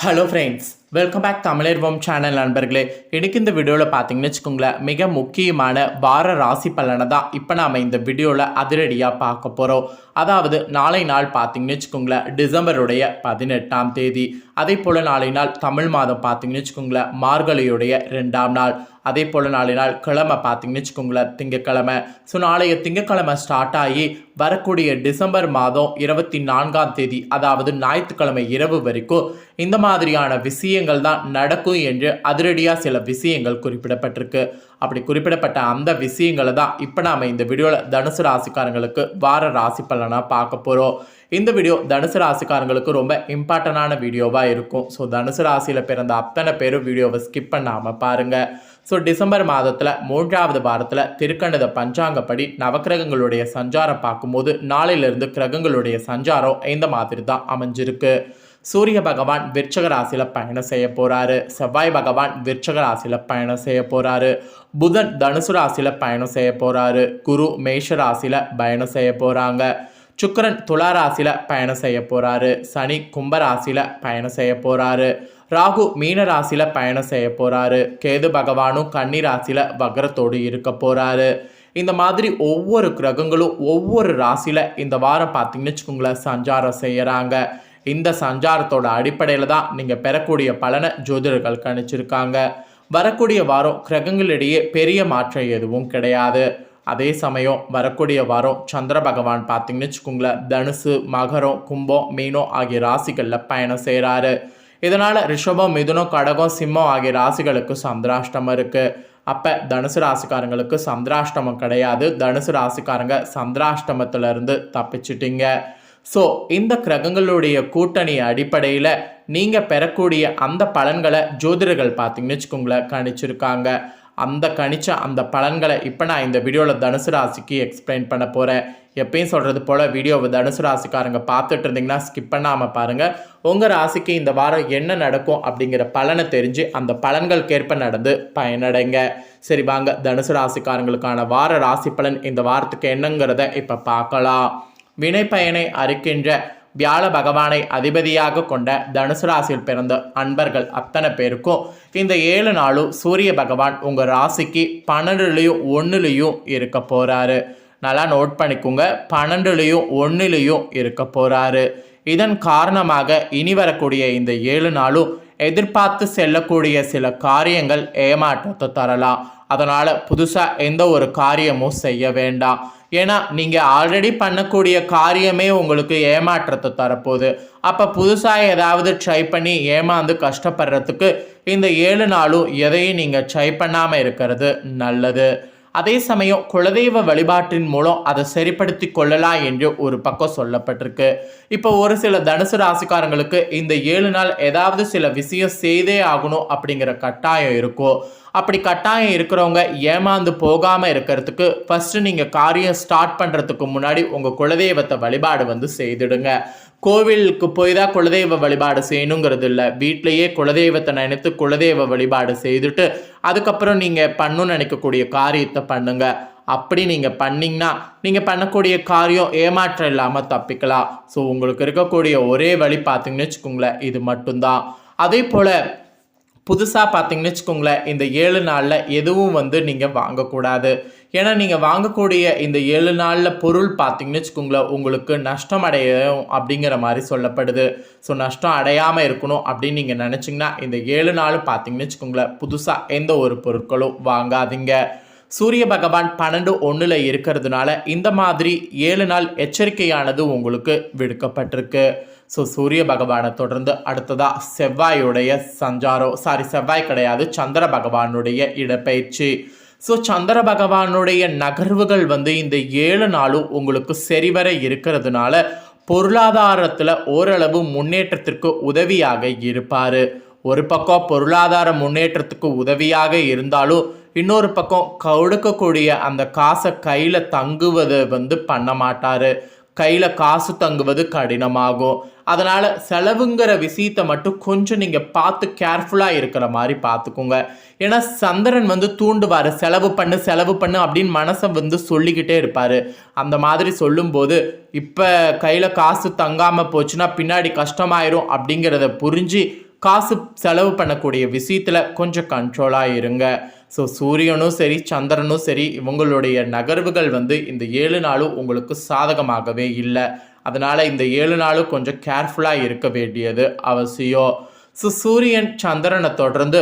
Hello friends, welcome back Tamilarvam channel நண்பர்களே. இன்றைக்கி இந்த வீடியோவில் பார்த்தீங்கன்னு வச்சுக்கோங்களேன், மிக முக்கியமான வார ராசி பலனை தான் இப்போ நாம் இந்த வீடியோவில் அதிரடியாக பார்க்க போகிறோம். அதாவது நாளை நாள் பார்த்தீங்கன்னு வச்சுக்கோங்களேன், டிசம்பருடைய 18ஆம் தேதி. அதே போல் நாளை நாள் தமிழ் மாதம் பார்த்தீங்கன்னு வச்சுக்கோங்களேன், மார்கழியுடைய 2ஆம் நாள். அதே போல் நாளை நாள் கிழமை பார்த்தீங்கன்னு வச்சுக்கோங்களேன், திங்கக்கிழமை. ஸோ நாளைய திங்கக்கிழமை ஸ்டார்ட் ஆகி வரக்கூடிய டிசம்பர் மாதம் 24ஆம் தேதி, அதாவது ஞாயிற்றுக்கிழமை இரவு வரைக்கும் இந்த மாதிரியான விஷயங்கள் தான் நடக்கும் என்று அதிரடியாக சில விஷயங்கள் குறிப்பிடப்பட்டிருக்கு. அப்படி குறிப்பிடப்பட்ட அந்த விஷயங்களை தான் இப்போ நாம் இந்த வீடியோவில் தனுசு ராசிக்காரங்களுக்கு வார ராசி பலனாக பார்க்க போகிறோம். இந்த வீடியோ தனுசு ராசிக்காரங்களுக்கு ரொம்ப இம்பார்ட்டண்டான வீடியோவாக இருக்கும். ஸோ தனுசு ராசியில் பிறந்த அத்தனை பேரும் வீடியோவை ஸ்கிப் பண்ணாமல் பாருங்கள். ஸோ டிசம்பர் மாதத்தில் 3வது வாரத்தில் திருக்கணித பஞ்சாங்கப்படி நவக்கிரகங்களுடைய சஞ்சாரம் பார்க்கும்போது நாளையிலிருந்து கிரகங்களுடைய சஞ்சாரம் இந்த மாதிரி தான் அமைஞ்சிருக்கு. சூரிய பகவான் விருச்சக ராசியில் பயணம் செய்ய போகிறாரு. செவ்வாய் பகவான் விருச்சக ராசியில் பயணம் செய்ய போகிறாரு. புதன் தனுசு ராசியில் பயணம் செய்ய போகிறாரு. குரு மேஷ ராசியில் பயணம் செய்ய போகிறாங்க. சுக்கிரன் துலா ராசியில் பயணம் செய்ய போகிறாரு. சனி கும்ப ராசியில் பயணம் செய்ய போகிறாரு. ராகு மீன ராசியில் பயணம் செய்ய போகிறாரு. கேது பகவானும் கன்னி ராசியில் வக்ரத்தோடு இருக்க போகிறாரு. இந்த மாதிரி ஒவ்வொரு கிரகங்களும் ஒவ்வொரு ராசியில் இந்த வாரம் பார்த்தீங்கன்னு வச்சுக்கோங்களேன் சஞ்சாரம் செய்கிறாங்க. இந்த சஞ்சாரத்தோட அடிப்படையில் தான் நீங்கள் பெறக்கூடிய பலனை ஜோதிடர்கள் கணிச்சிருக்காங்க. வரக்கூடிய வாரம் கிரகங்களிடையே பெரிய மாற்றம் எதுவும் கிடையாது. அதே சமயம் வரக்கூடிய வாரம் சந்திர பகவான் பார்த்தீங்கன்னு வச்சுக்கோங்களேன் தனுசு, மகரம், கும்பம், மீனம் ஆகிய ராசிகளில் பயணம் செய்கிறாரு. இதனால் ரிஷபம், மிதுனம், கடகம், சிம்மம் ஆகிய ராசிகளுக்கு சந்திராஷ்டமம் இருக்குது. அப்போ தனுசு ராசிக்காரங்களுக்கு சந்திராஷ்டமம் கிடையாது. தனுசு ராசிக்காரங்க சந்திராஷ்டமத்திலிருந்து தப்பிச்சிட்டிங்க. ஸோ இந்த கிரகங்களுடைய கூட்டணி அடிப்படையில் நீங்கள் பெறக்கூடிய அந்த பலன்களை ஜோதிடர்கள் பார்த்தீங்கன்னு வச்சுக்கோங்களேன் கணிச்சிருக்காங்க. அந்த பலன்களை இப்போ நான் இந்த வீடியோவில் தனுசு ராசிக்கு எக்ஸ்பிளைன் பண்ண போகிறேன். எப்பயும் சொல்கிறது போல் வீடியோவை தனுசு ராசிக்காரங்க பார்த்துட்டு இருந்தீங்கன்னா ஸ்கிப் பண்ணாமல் பாருங்கள். உங்கள் ராசிக்கு இந்த வாரம் என்ன நடக்கும் அப்படிங்கிற பலனை தெரிஞ்சு அந்த பலன்களுக்கேற்ப நடந்து பயனடைங்க. சரி வாங்க, தனுசு ராசிக்காரங்களுக்கான வார ராசி பலன் இந்த வாரத்துக்கு என்னங்கிறத இப்போ பார்க்கலாம். வினை பயனை அறுக்கின்ற வியாழ பகவானை அதிபதியாக கொண்ட தனுசு ராசியில் பிறந்த அன்பர்கள் அத்தனை பேருக்கும் இந்த 7 நாளும் சூரிய பகவான் உங்கள் ராசிக்கு 12லையும் 1லையும் இருக்க போகிறாரு. நல்லா நோட் பண்ணிக்கோங்க, 12லையும் 1லையும் இருக்க போகிறாரு. இதன் காரணமாக இனி வரக்கூடிய இந்த 7 நாளும் எதிர்பார்த்து செல்லக்கூடிய சில காரியங்கள் ஏமாற்றத்தை தரலாம். அதனால் புதுசாக எந்த ஒரு காரியமும் செய்ய வேண்டாம். ஏன்னா நீங்கள் ஆல்ரெடி பண்ணக்கூடிய காரியமே உங்களுக்கு ஏமாற்றத்தை தரப்போகுது. அப்போ புதுசாக ஏதாவது ட்ரை பண்ணி ஏமாந்து கஷ்டப்படுறதுக்கு இந்த 7 நாளும் எதையும் நீங்கள் ட்ரை பண்ணாமல் இருக்கிறது நல்லது. அதே சமயம் குலதெய்வ வழிபாட்டின் மூலம் அதை சரிப்படுத்தி கொள்ளலாம் என்று ஒரு பக்கம் சொல்லப்பட்டிருக்கு. இப்போ ஒரு சில தனுசு ராசிக்காரங்களுக்கு இந்த 7 நாள் ஏதாவது சில விஷயம் செய்தே ஆகணும் அப்படிங்கிற கட்டாயம் இருக்கும். அப்படி கட்டாயம் இருக்கிறவங்க ஏமாந்து போகாமல் இருக்கிறதுக்கு ஃபஸ்ட்டு நீங்கள் காரியம் ஸ்டார்ட் பண்ணுறதுக்கு முன்னாடி உங்கள் குலதெய்வத்தை வழிபாடு செய்துடுங்க. கோவிலுக்கு போய் தான் குலதெய்வ வழிபாடு செய்யணுங்கிறது இல்லை. வீட்டிலையே குலதெய்வத்தை நினைத்து குலதெய்வ வழிபாடு செய்துட்டு அதுக்கப்புறம் நீங்கள் பண்ணணும்னு நினைக்கக்கூடிய காரியத்தை பண்ணுங்க. அப்படி நீங்கள் பண்ணிங்கன்னா நீங்கள் பண்ணக்கூடிய காரியம் ஏமாற்றம் இல்லாமல் தப்பிக்கலாம். ஸோ உங்களுக்கு இருக்கக்கூடிய ஒரே வழி பார்த்தீங்கன்னு வச்சுக்கோங்களேன் இது மட்டும்தான். அதே போல் புதுசாக பார்த்தீங்கன்னு வச்சுக்கோங்களேன் இந்த 7 நாளில் எதுவும் நீங்கள் வாங்கக்கூடாது. ஏன்னா நீங்கள் வாங்கக்கூடிய இந்த 7 நாளில் பொருள் பார்த்தீங்கன்னு வச்சுக்கோங்களேன் உங்களுக்கு நஷ்டம் அடையும் அப்படிங்கிற மாதிரி சொல்லப்படுது. ஸோ நஷ்டம் அடையாமல் இருக்கணும் அப்படின்னு நீங்கள் நினச்சிங்கன்னா இந்த 7 நாள் பார்த்தீங்கன்னு வச்சுக்கோங்களேன் புதுசாக எந்த ஒரு பொருட்களும் வாங்காதீங்க. சூரிய பகவான் 12:1 இருக்கிறதுனால இந்த மாதிரி 7 நாள் எச்சரிக்கையானது உங்களுக்கு விடுக்கப்பட்டிருக்கு. ஸோ சூரிய பகவானை தொடர்ந்து அடுத்ததாக செவ்வாயுடைய செவ்வாய் கிடையாது, சந்திர பகவானுடைய இடப்பெயர்ச்சி. ஸோ சந்திர பகவானுடைய நகர்வுகள் இந்த 7 நாளும் உங்களுக்கு சரிவர இருக்கிறதுனால பொருளாதாரத்தில் ஓரளவு முன்னேற்றத்திற்கு உதவியாக இருப்பார். ஒரு பக்கம் பொருளாதார முன்னேற்றத்துக்கு உதவியாக இருந்தாலும் இன்னொரு பக்கம் கொடுக்கக்கூடிய அந்த காசை கையில் தங்குவதை பண்ண மாட்டார். கையில் காசு தங்குவது கடினமாகும். அதனால் செலவுங்கிற விஷயத்தை மட்டும் கொஞ்சம் நீங்கள் பார்த்து கேர்ஃபுல்லாக இருக்கிற மாதிரி பார்த்துக்கோங்க. ஏன்னா சந்திரன் தூண்டுவார், செலவு பண்ணு அப்படின்னு மனசை சொல்லிக்கிட்டே இருப்பார். அந்த மாதிரி சொல்லும்போது இப்போ கையில் காசு தங்காமல் போச்சுன்னா பின்னாடி கஷ்டமாயிரும் அப்படிங்கிறத புரிஞ்சு காசு செலவு பண்ணக்கூடிய விஷயத்தில் கொஞ்சம் கண்ட்ரோலாக இருங்க. ஸோ சூரியனும் சரி சந்திரனும் சரி இவங்களுடைய நகர்வுகள் வந்து இந்த 7 நாளும் உங்களுக்கு சாதகமாகவே இல்லை. அதனால் இந்த 7 நாளும் கொஞ்சம் கேர்ஃபுல்லாக இருக்க வேண்டியது அவசியம். ஸோ சூரியன் சந்திரனை தொடர்ந்து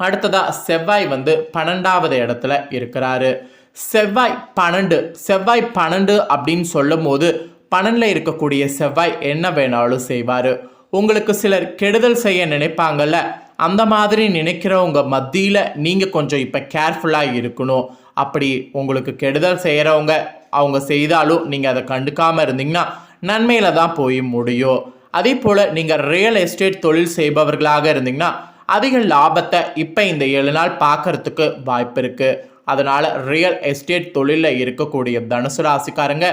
அடுத்ததாக செவ்வாய் வந்து 12வது இடத்துல இருக்கிறாரு. செவ்வாய் 12 அப்படின்னு சொல்லும் போது 12ல் இருக்கக்கூடிய செவ்வாய் என்ன வேணாலும் செய்வார். உங்களுக்கு சிலர் கெடுதல் செய்ய நினைப்பாங்கல்ல, அந்த மாதிரி நினைக்கிறவங்க மத்தியில் நீங்கள் கொஞ்சம் இப்போ கேர்ஃபுல்லாக இருக்கணும். அப்படி உங்களுக்கு கெடுதல் செய்கிறவங்க அவங்க செய்தாலும் நீங்கள் அதை கண்டுக்காமல் இருந்தீங்கன்னா நன்மையில் தான் போய் முடியும். அதே போல் நீங்கள் ரியல் எஸ்டேட் தொழில் செய்பவர்களாக இருந்தீங்கன்னா அதிக லாபத்தை இப்போ இந்த 7 நாள் பார்க்கறதுக்கு வாய்ப்பு இருக்குது. அதனால் ரியல் எஸ்டேட் தொழிலில் இருக்கக்கூடிய தனுசு ராசிக்காரங்க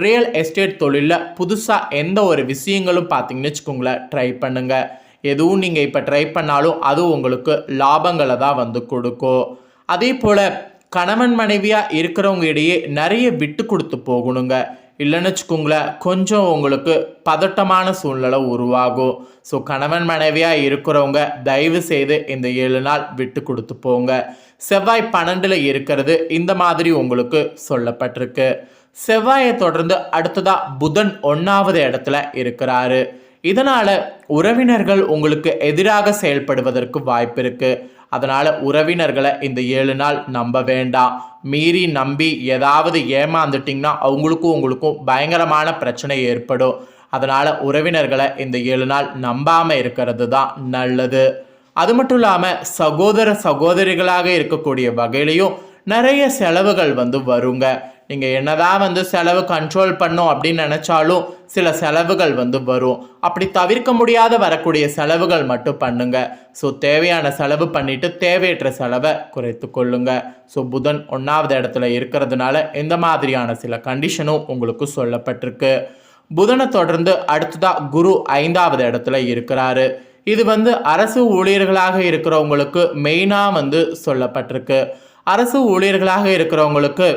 ரியல் எஸ்டேட் தொழிலில் புதுசாக எந்த ஒரு விஷயங்களும் பார்த்தீங்கன்னு வச்சுக்கோங்களேன் ட்ரை பண்ணுங்கள். எதுவும் நீங்கள் இப்போ ட்ரை பண்ணாலும் அது உங்களுக்கு லாபங்களை தான் வந்து கொடுக்கும். அதே போல் கணவன் மனைவியாக இருக்கிறவங்க இடையே நிறைய விட்டு கொடுத்து போகணுங்க. இல்லைன்னு வச்சுக்கோங்களேன் கொஞ்சம் உங்களுக்கு பதட்டமான சூழ்நிலை உருவாகும். ஸோ கணவன் மனைவியாக இருக்கிறவங்க தயவு செய்து இந்த 7 நாள் விட்டு கொடுத்து போங்க. செவ்வாய் 12ல் இருக்கிறது இந்த மாதிரி உங்களுக்கு சொல்லப்பட்டிருக்கு. செவ்வாயை தொடர்ந்து அடுத்ததாக புதன் 1வது இடத்துல இருக்கிறாரு. இதனால் உறவினர்கள் உங்களுக்கு எதிராக செயல்படுவதற்கு வாய்ப்பு இருக்குது. அதனால் உறவினர்களை இந்த 7 நாள் நம்ப வேண்டாம். மீறி நம்பி ஏதாவது ஏமாந்துட்டிங்கன்னா அவங்களுக்கும் உங்களுக்கும் பயங்கரமான பிரச்சனை ஏற்படும். அதனால் உறவினர்களை இந்த 7 நாள் நம்பாமல் இருக்கிறது தான் நல்லது. அது மட்டும் இல்லாமல் சகோதர சகோதரிகளாக இருக்கக்கூடிய வகையிலையும் நிறைய செலவுகள் வந்து வருங்க. நீங்கள் என்னதான் வந்து செலவு கண்ட்ரோல் பண்ணும் அப்படின்னு நினச்சாலும் சில செலவுகள் வந்து வரும். அப்படி தவிர்க்க முடியாத வரக்கூடிய செலவுகள் மட்டும் பண்ணுங்க. ஸோ தேவையான செலவு பண்ணிவிட்டு தேவையற்ற செலவை குறைத்து கொள்ளுங்க. ஸோ புதன் 1வது இடத்துல இருக்கிறதுனால இந்த மாதிரியான சில கண்டிஷனும் உங்களுக்கு சொல்லப்பட்டிருக்கு. புதனை தொடர்ந்து அடுத்ததாக குரு 5வது இடத்துல இருக்கிறாரு. இது வந்து அரசு ஊழியர்களாக இருக்கிறவங்களுக்கு மெயினாக வந்து சொல்லப்பட்டிருக்கு. அரசு ஊழியர்களாக இருக்கிறவங்களுக்கு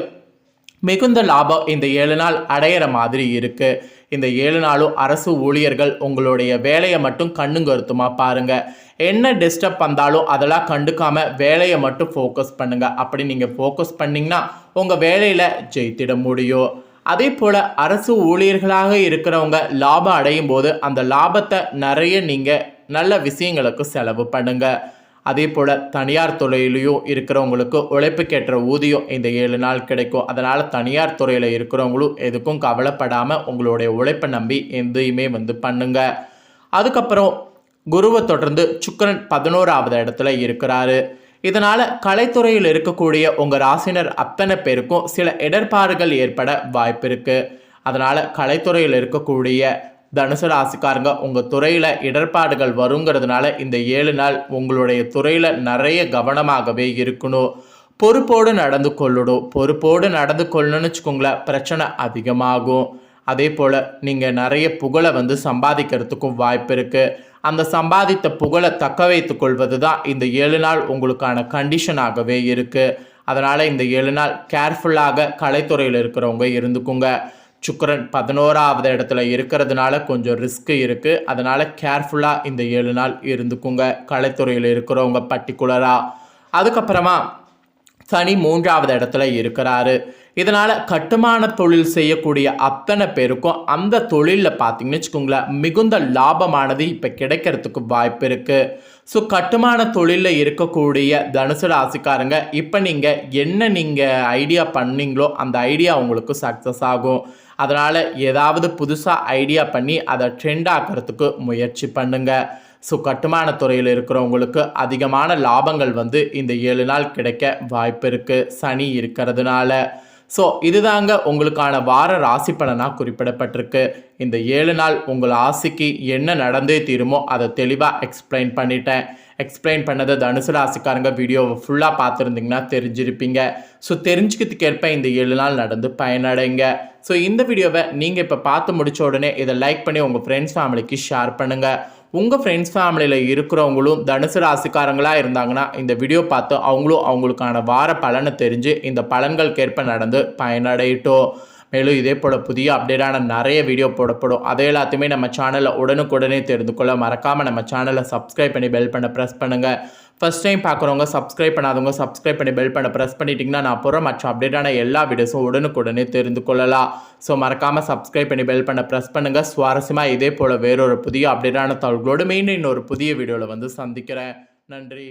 மிகுந்த லாபம் இந்த 7 நாள் அடையிற மாதிரி இருக்குது. இந்த 7 நாளும் அரசு ஊழியர்கள் உங்களுடைய வேலையை மட்டும் கண்ணும் கருத்துமாக பாருங்கள். என்ன டிஸ்டர்ப் வந்தாலும் அதெல்லாம் கண்டுக்காமல் வேலையை மட்டும் ஃபோக்கஸ் பண்ணுங்கள். அப்படி நீங்கள் ஃபோக்கஸ் பண்ணிங்கன்னா உங்கள் வேலையில் ஜெயித்திட முடியும். அதே போல் அரசு ஊழியர்களாக இருக்கிறவங்க லாபம் அடையும் போது அந்த லாபத்தை நிறைய நீங்கள் நல்ல விஷயங்களுக்கு செலவு பண்ணுங்கள். அதே போல் தனியார் துறையிலையும் இருக்கிறவங்களுக்கு உழைப்புக்கேற்ற ஊதியம் இந்த 7 நாள் கிடைக்கும். அதனால் தனியார் துறையில் இருக்கிறவங்களும் எதுக்கும் கவலைப்படாமல் உங்களுடைய உழைப்பை நம்பி எதையுமே வந்து பண்ணுங்க. அதுக்கப்புறம் குருவை தொடர்ந்து சுக்கிரன் 11வது இடத்துல இருக்கிறாரு. இதனால் கலைத்துறையில் இருக்கக்கூடிய உங்கள் ராசினர் அத்தனை பேருக்கும் சில இடர்பாடுகள் ஏற்பட வாய்ப்பு இருக்குது. அதனால் கலைத்துறையில் இருக்கக்கூடிய தனுசு ராசிக்காரங்க உங்கள் துறையில் இடர்பாடுகள் வருங்கிறதுனால இந்த 7 நாள் உங்களுடைய துறையில் நிறைய கவனமாகவே இருக்கணும். பொறுப்போடு நடந்து கொள்ளணும்னு வச்சுக்கோங்களேன் பிரச்சனை அதிகமாகும். அதே போல் நீங்கள் நிறைய புகழை வந்து சம்பாதிக்கிறதுக்கும் வாய்ப்பு இருக்குது. அந்த சம்பாதித்த புகழை தக்க வைத்து கொள்வது தான் இந்த 7 நாள் உங்களுக்கான கண்டிஷனாகவே இருக்குது. அதனால் இந்த 7 நாள் கேர்ஃபுல்லாக கலைத்துறையில் இருக்கிறவங்க இருந்துக்குங்க. சுக்கிரன் 11வது இடத்துல இருக்கிறதுனால கொஞ்சம் ரிஸ்க் இருக்குது. அதனால் கேர்ஃபுல்லாக இந்த 7 நாள் இருந்துக்குங்க கலைத்துறையில் இருக்கிறவங்க பர்டிகுலராக. அதுக்கப்புறமா சனி 3வது இடத்துல இருக்கிறாரு. இதனால் கட்டுமான தொழில் செய்யக்கூடிய அத்தனை பேருக்கும் அந்த தொழிலில் பார்த்தீங்கன்னு வச்சுக்கோங்களேன் மிகுந்த லாபமானது இப்போ கிடைக்கிறதுக்கு வாய்ப்பு இருக்குது. ஸோ கட்டுமான தொழிலில் இருக்கக்கூடிய தனுசு ராசிக்காரங்க இப்போ நீங்கள் ஐடியா பண்ணீங்களோ அந்த ஐடியா உங்களுக்கு சக்ஸஸ் ஆகும். அதனால் ஏதாவது புதுசாக ஐடியா பண்ணி அதை ட்ரெண்ட் ஆக்கிறதுக்கு முயற்சி பண்ணுங்கள். ஸோ கட்டுமான துறையில் இருக்கிறவங்களுக்கு அதிகமான லாபங்கள் வந்து இந்த 7 நாள் கிடைக்க வாய்ப்பு இருக்குது சனி இருக்கிறதுனால. ஸோ இதுதாங்க உங்களுக்கான வார ராசி பலனாக குறிப்பிடப்பட்டிருக்கு. இந்த 7 நாள் உங்கள் ராசிக்கு என்ன நடந்தே தீருமோ அதை தெளிவாக எக்ஸ்பிளைன் பண்ணிட்டேன். எக்ஸ்பிளைன் பண்ணதை தனுசு ராசிக்காரங்க வீடியோவை ஃபுல்லாக பார்த்துருந்தீங்கன்னா தெரிஞ்சிருப்பீங்க. ஸோ தெரிஞ்சுக்கிறதுக்கு ஏற்ப இந்த 7 நாள் நடந்து பயனடைங்க. ஸோ இந்த வீடியோவை நீங்கள் இப்போ பார்த்து முடித்த உடனே இதை லைக் பண்ணி உங்கள் ஃப்ரெண்ட்ஸ் ஃபேமிலிக்கு ஷேர் பண்ணுங்கள். உங்கள் ஃப்ரெண்ட்ஸ் ஃபேமிலியில் இருக்கிறவங்களும் தனுசு ராசிக்காரங்களாக இருந்தாங்கன்னா இந்த வீடியோ பார்த்து அவங்களும் அவங்களுக்கான வார பலனை தெரிஞ்சு இந்த பலன்களுக்கேற்ப நடந்து பயனடையட்டும். மேலும் இதே போல் புதிய அப்டேட்டான நிறைய வீடியோ போடப்படும். அதை எல்லாத்தையுமே நம்ம சேனலில் உடனுக்குடனே தெரிந்து கொள்ள மறக்காமல் நம்ம சேனலை சப்ஸ்கிரைப் பண்ணி பெல் பண்ண ப்ரெஸ் பண்ணுங்கள். ஃபஸ்ட் டைம் பார்க்குறவங்க சப்ஸ்கிரைப் பண்ணாதவங்க சப்ஸ்கிரைப் பண்ணி பெல் பண்ண ப்ரெஸ் பண்ணிட்டீங்கன்னா நான் போகிற மற்ற அப்டேட்டான எல்லா வீடியோஸும் உடனுக்குடனே தெரிந்து கொள்ளலாம். ஸோ மறக்காமல் சப்ஸ்கிரைப் பண்ணி பெல் பண்ண ப்ரெஸ் பண்ணுங்கள். சுவாரஸ்யமாக இதே போல் வேறொரு புதிய அப்டேட்டான தகவல்களோடு மீண்டும் இன்னொரு புதிய வீடியோவில் வந்து சந்திக்கிறேன். நன்றி.